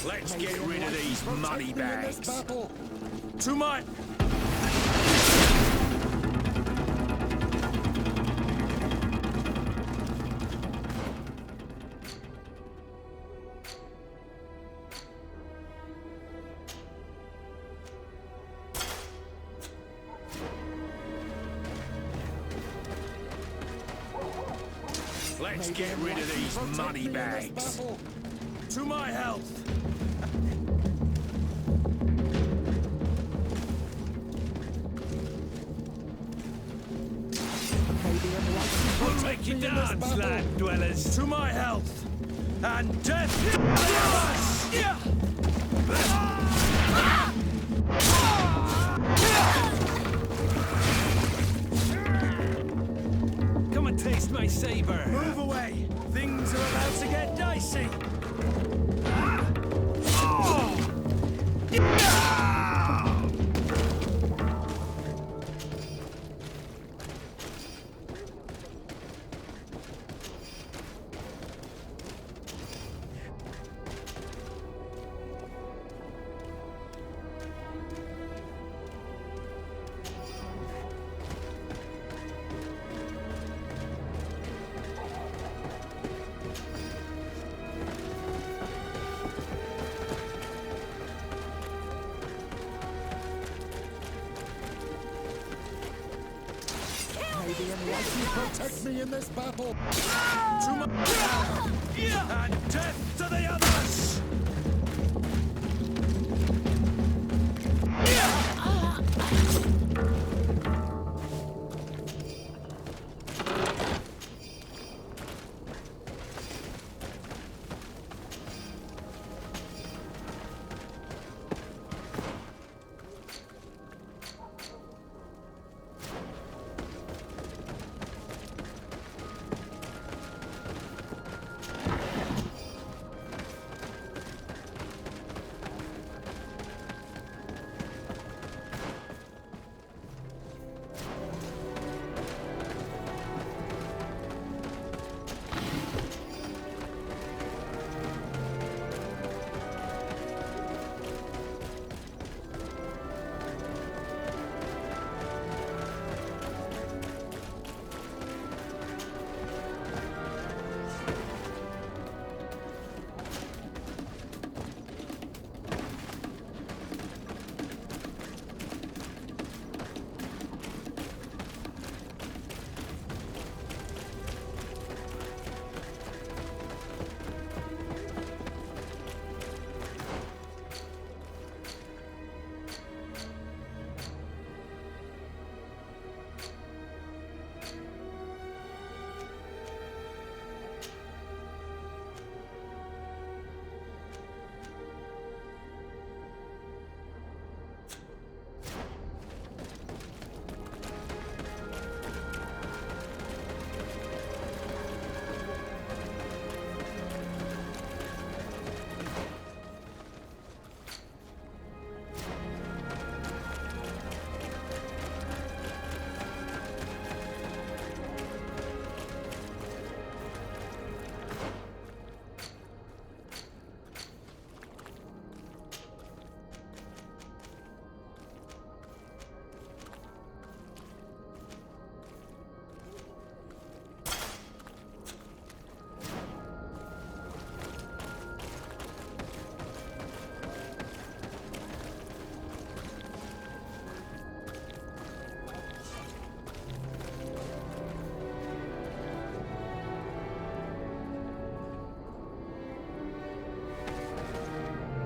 Let's get rid of these money bags. To my... Let's get rid of these money bags. To my health. We'll take you down, land dwellers. To my health. And death to the others! Come and taste my saber. Move away. Things are about to get dicey. Protect me in this battle! To my... And death to the others!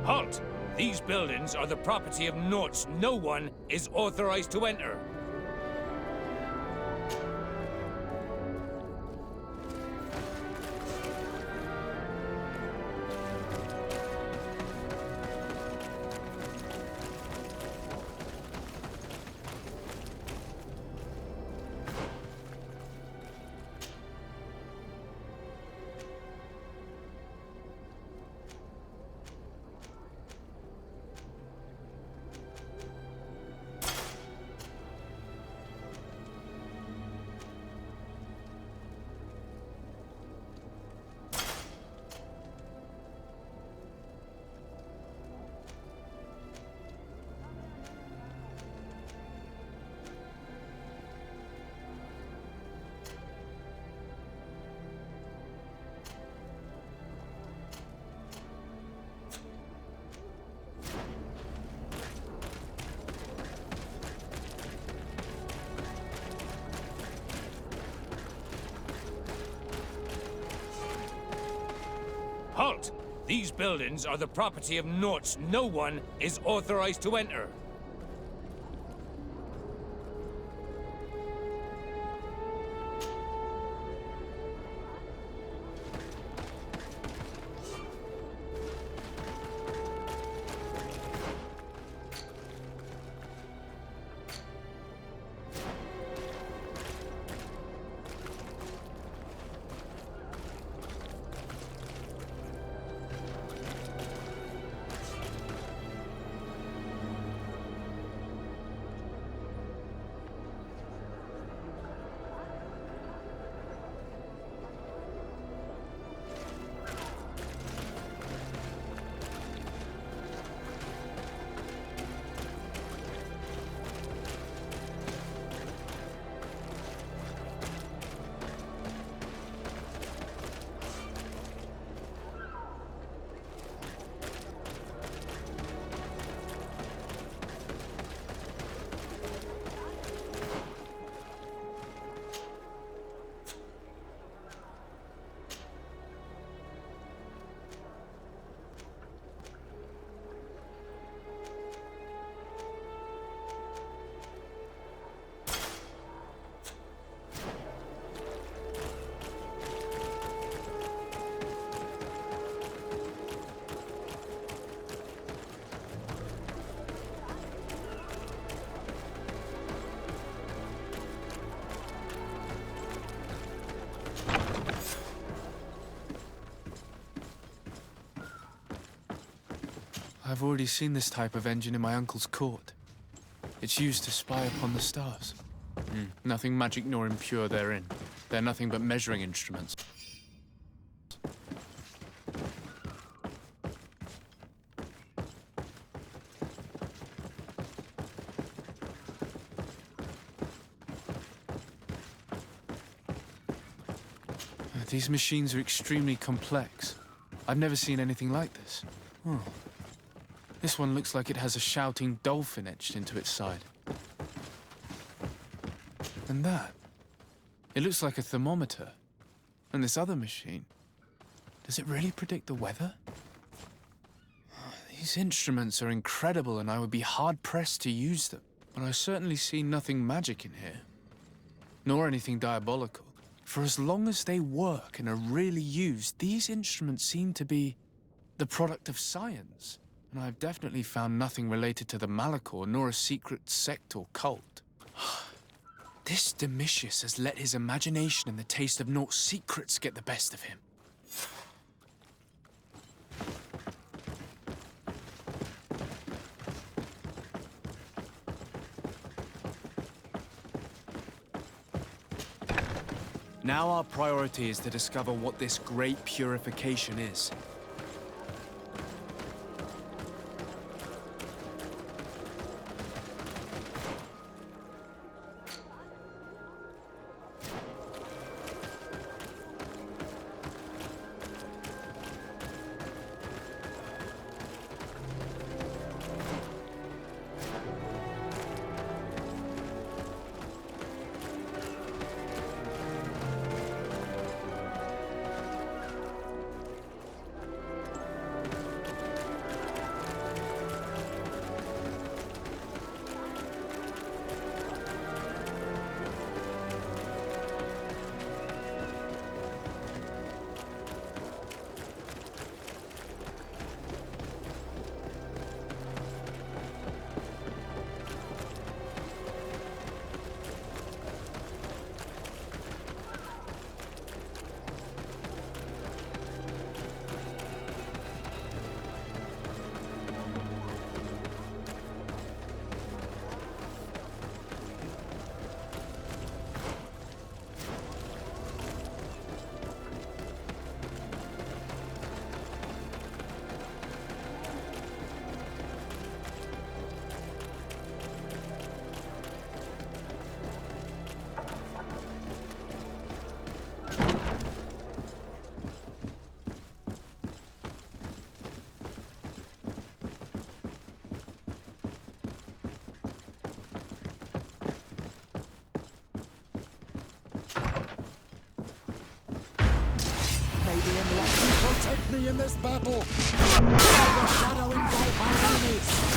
Halt! These buildings are the property of Norts. No one is authorized to enter. These buildings are the property of Norts no one is authorized to enter. I've already seen this type of engine in my uncle's court. It's used to spy upon the stars. Nothing magic nor impure therein. They're nothing but measuring instruments. These machines are extremely complex. I've never seen anything like this. Oh. This one looks like it has a shouting dolphin etched into its side. And that. It looks like a thermometer. And this other machine. Does it really predict the weather? These instruments are incredible and I would be hard-pressed to use them. But I certainly see nothing magic in here. Nor anything diabolical. For as long as they work and are really used, these instruments seem to be the product of science. And I've definitely found nothing related to the Malachor, nor a secret sect or cult. This Domitius has let his imagination and the taste of Nort's secrets get the best of him. Now our priority is to discover what this great purification is. Protect me in this battle! Overshadow engulf our enemies!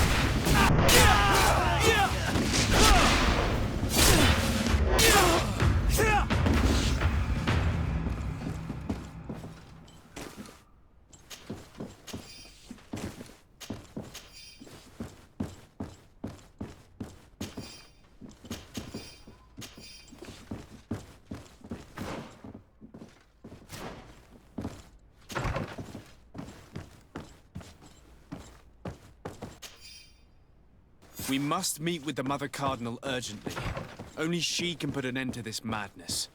We must meet with the Mother Cardinal urgently. Only she can put an end to this madness.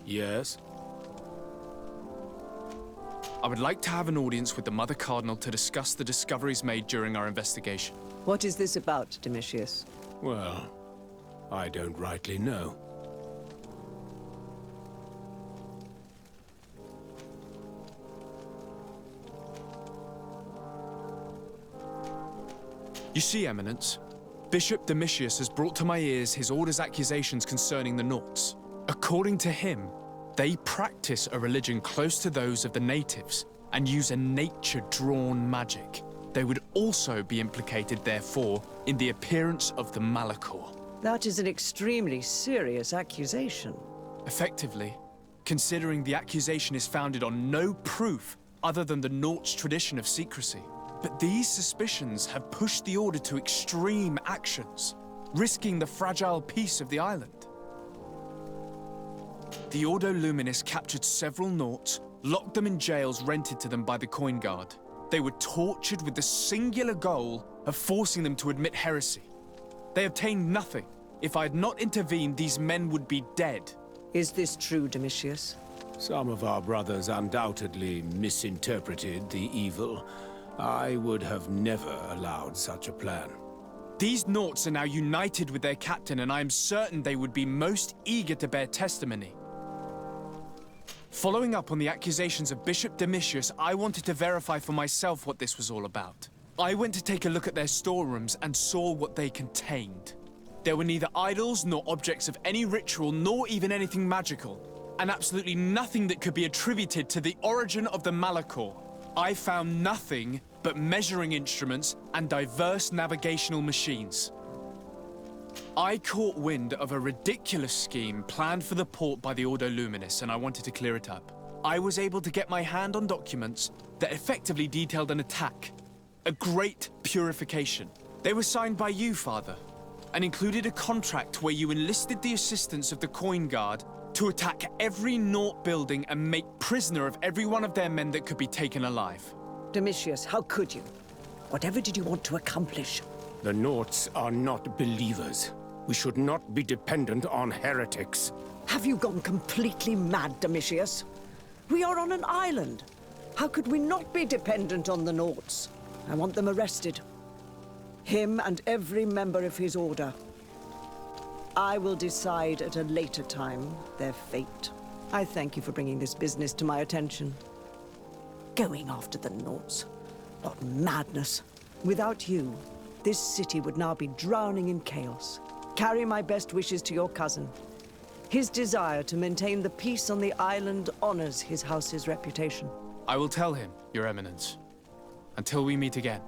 Yes? I would like to have an audience with the Mother Cardinal to discuss the discoveries made during our investigation. What is this about, Domitius? Well, I don't rightly know. You see, Eminence, Bishop Domitius has brought to my ears his order's accusations concerning the Nauts. According to him, they practice a religion close to those of the natives and use a nature-drawn magic. They would also be implicated, therefore, in the appearance of the Malachor. That is an extremely serious accusation. Effectively, considering the accusation is founded on no proof other than the Nauts' tradition of secrecy. But these suspicions have pushed the Order to extreme actions, risking the fragile peace of the island. The Ordo Luminis captured several Nauts, locked them in jails rented to them by the Coin Guard. They were tortured with the singular goal of forcing them to admit heresy. They obtained nothing. If I had not intervened, these men would be dead. Is this true, Domitius? Some of our brothers undoubtedly misinterpreted the evil. I would have never allowed such a plan. These Nauts are now united with their captain, and I am certain they would be most eager to bear testimony. Following up on the accusations of Bishop Domitius, I wanted to verify for myself what this was all about. I went to take a look at their storerooms and saw what they contained. There were neither idols nor objects of any ritual, nor even anything magical, and absolutely nothing that could be attributed to the origin of the Malachor. I found nothing but measuring instruments and diverse navigational machines. I caught wind of a ridiculous scheme planned for the port by the Ordo Luminis, and I wanted to clear it up. I was able to get my hand on documents that effectively detailed an attack. A great purification. They were signed by you, Father, and included a contract where you enlisted the assistance of the Coin Guard to attack every Naut building and make prisoner of every one of their men that could be taken alive. Domitius, how could you? Whatever did you want to accomplish? The Nauts are not believers. We should not be dependent on heretics. Have you gone completely mad, Domitius? We are on an island. How could we not be dependent on the Nauts? I want them arrested. Him and every member of his order. I will decide at a later time their fate. I thank you for bringing this business to my attention. Going after the Nauts. What madness. Without you, this city would now be drowning in chaos. Carry my best wishes to your cousin. His desire to maintain the peace on the island honors his house's reputation. I will tell him, Your Eminence. Until we meet again.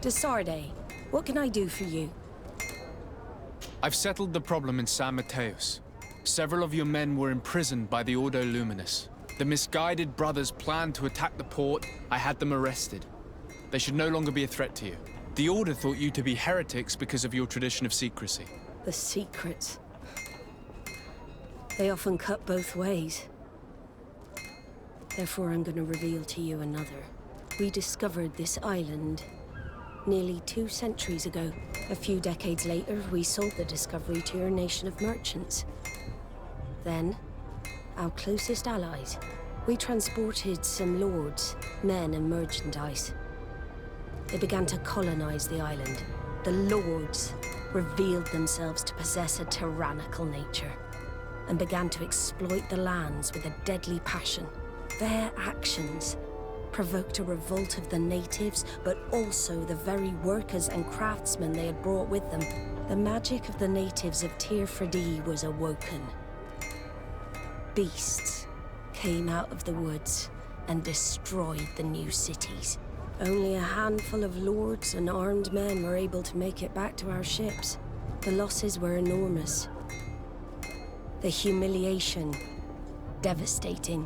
De Sardet, what can I do for you? I've settled the problem in San Mateos. Several of your men were imprisoned by the Ordo Luminous. The misguided brothers planned to attack the port. I had them arrested. They should no longer be a threat to you. The Order thought you to be heretics because of your tradition of secrecy. The secrets. They often cut both ways. Therefore, I'm going to reveal to you another. We discovered this island nearly 2 centuries ago. A few decades later, we sold the discovery to your nation of merchants. Then, our closest allies. We transported some lords, men and merchandise. They began to colonize the island. The lords revealed themselves to possess a tyrannical nature and began to exploit the lands with a deadly passion. Their actions provoked a revolt of the natives, but also the very workers and craftsmen they had brought with them. The magic of the natives of Teer Fradee was awoken. Beasts came out of the woods and destroyed the new cities. Only a handful of lords and armed men were able to make it back to our ships. The losses were enormous. The humiliation, devastating.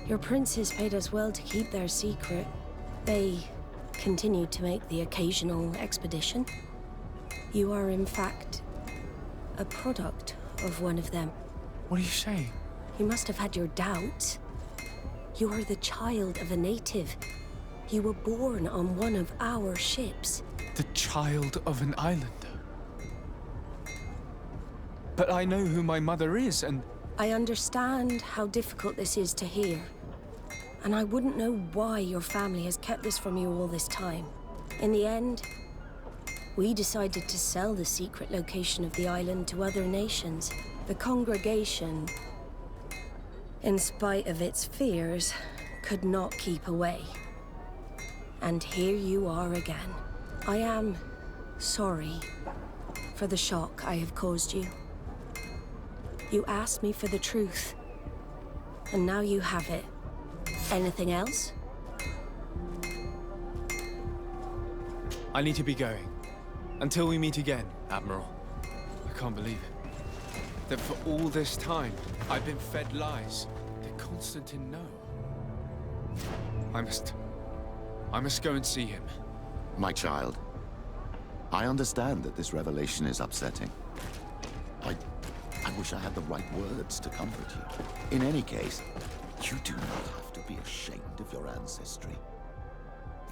Your princes paid us well to keep their secret. They continued to make the occasional expedition. You are, in fact, a product of one of them. What are you saying? You must have had your doubts. You are the child of a native. You were born on one of our ships. The child of an islander? But I know who my mother is, and... I understand how difficult this is to hear. And I wouldn't know why your family has kept this from you all this time. In the end, we decided to sell the secret location of the island to other nations. The congregation, in spite of its fears, could not keep away. And here you are again. I am sorry for the shock I have caused you. You asked me for the truth, and now you have it. Anything else? I need to be going. Until we meet again, Admiral. I can't believe it. That for all this time, I've been fed lies. Did Constantine know? I must go and see him. My child, I understand that this revelation is upsetting. I wish I had the right words to comfort you. In any case, you do not have to be ashamed of your ancestry.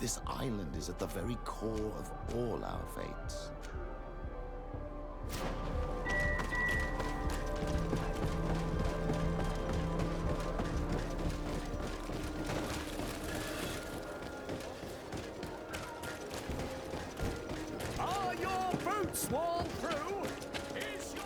This island is at the very core of all our fates. Are your boots worn through? Is your...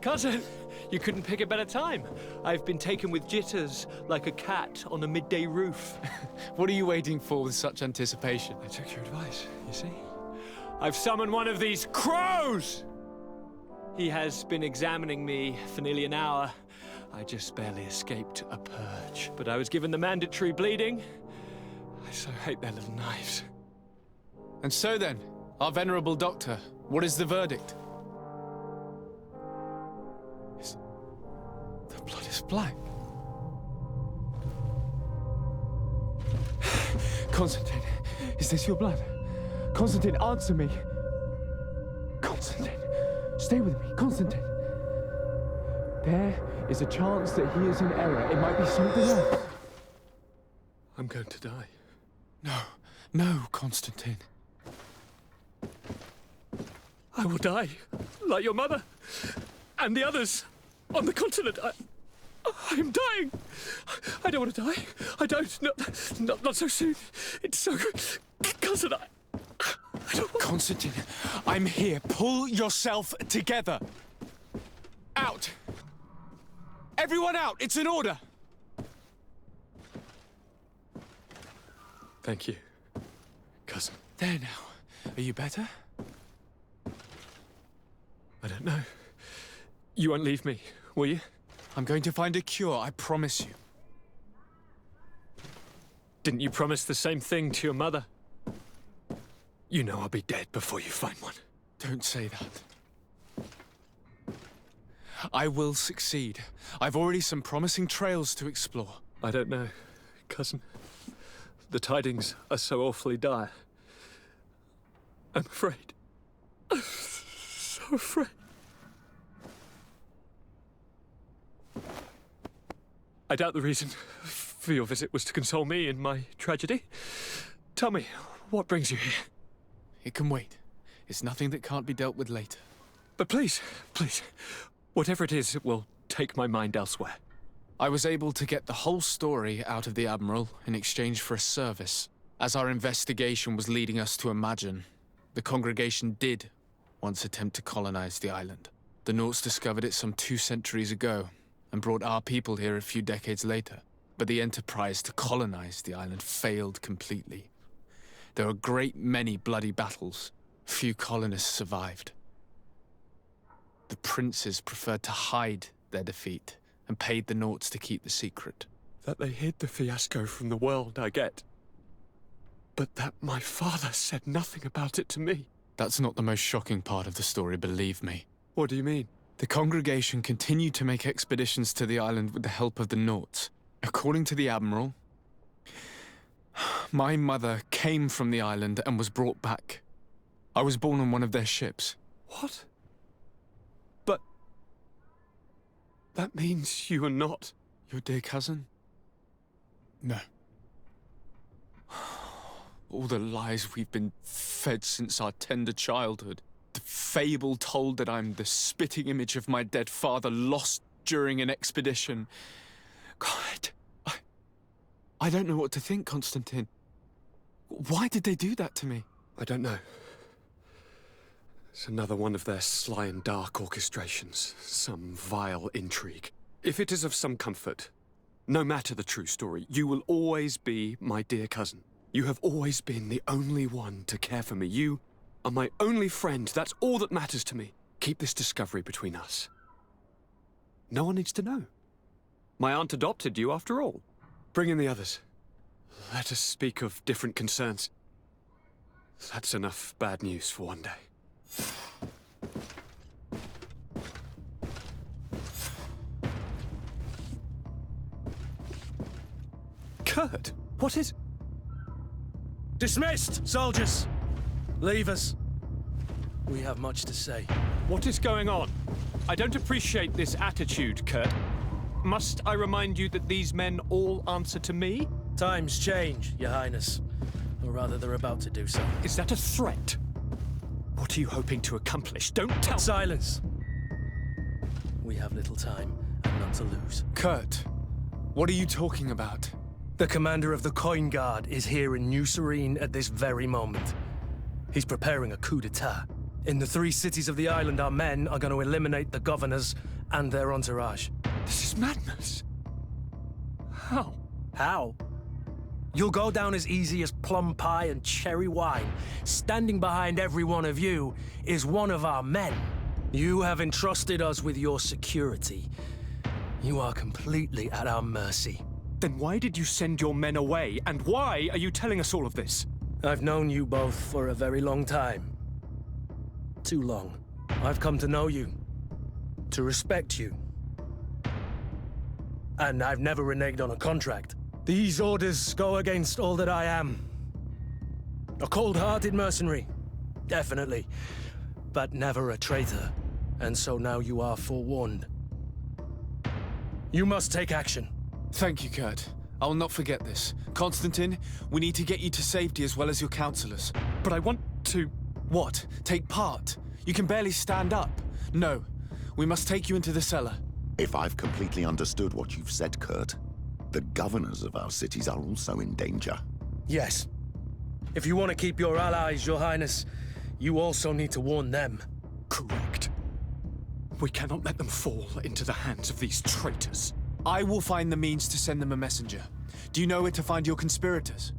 Cousin, you couldn't pick a better time. I've been taken with jitters, like a cat on a midday roof. What are you waiting for with such anticipation? I took your advice, you see. I've summoned one of these crows! He has been examining me for nearly an hour. I just barely escaped a purge. But I was given the mandatory bleeding. I so hate their little knives. And so then, our venerable doctor, what is the verdict? The blood is black. Constantine, is this your blood? Constantine, answer me. Constantine, stay with me. Constantine. There is a chance that he is in error. It might be something else. I'm going to die. No, Constantine. I will die, like your mother, and the others on the continent. I'm dying. I don't want to die. I don't. Not so soon. It's so... Cousin, Constantine, I'm here. Pull yourself together. Out. Everyone out. It's an order. Thank you, cousin. There now. Are you better? I don't know. You won't leave me, will you? I'm going to find a cure, I promise you. Didn't you promise the same thing to your mother? You know I'll be dead before you find one. Don't say that. I will succeed. I've already some promising trails to explore. I don't know, cousin. The tidings are so awfully dire. I'm afraid. I'm so afraid. I doubt the reason for your visit was to console me in my tragedy. Tell me, what brings you here? It can wait. It's nothing that can't be dealt with later. But please, whatever it is, it will take my mind elsewhere. I was able to get the whole story out of the Admiral in exchange for a service. As our investigation was leading us to imagine, the congregation did once attempt to colonize the island. The Norts discovered it some 2 centuries ago and brought our people here a few decades later. But the enterprise to colonize the island failed completely. There were a great many bloody battles. Few colonists survived. The princes preferred to hide their defeat and paid the Norts to keep the secret. That they hid the fiasco from the world, I get. But that my father said nothing about it to me. That's not the most shocking part of the story, believe me. What do you mean? The congregation continued to make expeditions to the island with the help of the Norts. According to the Admiral, my mother came from the island and was brought back. I was born on one of their ships. What? But that means you are not your dear cousin? No. All the lies we've been fed since our tender childhood. The fable told that I'm the spitting image of my dead father lost during an expedition. God, I don't know what to think, Constantine. Why did they do that to me? I don't know. It's another one of their sly and dark orchestrations. Some vile intrigue. If it is of some comfort, no matter the true story, you will always be my dear cousin. You have always been the only one to care for me. You are my only friend. That's all that matters to me. Keep this discovery between us. No one needs to know. My aunt adopted you after all. Bring in the others. Let us speak of different concerns. That's enough bad news for one day. Kurt, what is... Dismissed, soldiers! Leave us. We have much to say. What is going on? I don't appreciate this attitude, Kurt. Must I remind you that these men all answer to me? Times change, Your Highness. Or rather, they're about to do so. Is that a threat? What are you hoping to accomplish? Don't tell... Silence! We have little time and none to lose. Kurt, what are you talking about? The commander of the Coin Guard is here in New Serene at this very moment. He's preparing a coup d'etat. In the 3 cities of the island, our men are going to eliminate the governors and their entourage. This is madness. How? How? You'll go down as easy as plum pie and cherry wine. Standing behind every one of you is one of our men. You have entrusted us with your security. You are completely at our mercy. Then why did you send your men away? And why are you telling us all of this? I've known you both for a very long time. Too long. I've come to know you. To respect you. And I've never reneged on a contract. These orders go against all that I am. A cold-hearted mercenary, definitely, but never a traitor. And so now you are forewarned. You must take action. Thank you, Kurt. I will not forget this. Constantine, we need to get you to safety as well as your counselors. But I want to... What? Take part? You can barely stand up. No. We must take you into the cellar. If I've completely understood what you've said, Kurt, the governors of our cities are also in danger. Yes. If you want to keep your allies, Your Highness, you also need to warn them. Correct. We cannot let them fall into the hands of these traitors. I will find the means to send them a messenger. Do you know where to find your conspirators?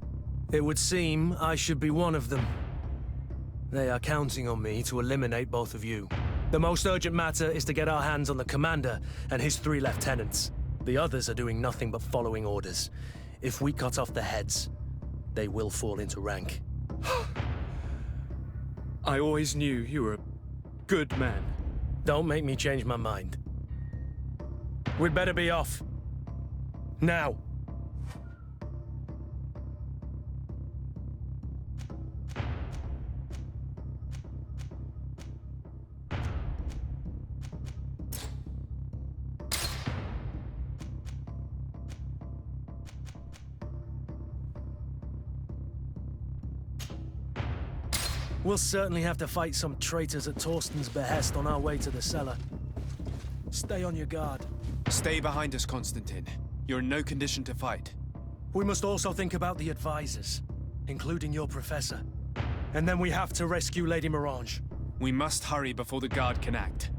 It would seem I should be one of them. They are counting on me to eliminate both of you. The most urgent matter is to get our hands on the commander and his 3 lieutenants. The others are doing nothing but following orders. If we cut off their heads, they will fall into rank. I always knew you were a good man. Don't make me change my mind. We'd better be off. Now. We'll certainly have to fight some traitors at Torsten's behest on our way to the cellar. Stay on your guard. Stay behind us, Constantine. You're in no condition to fight. We must also think about the advisors, including your professor. And then we have to rescue Lady Mirange. We must hurry before the guard can act.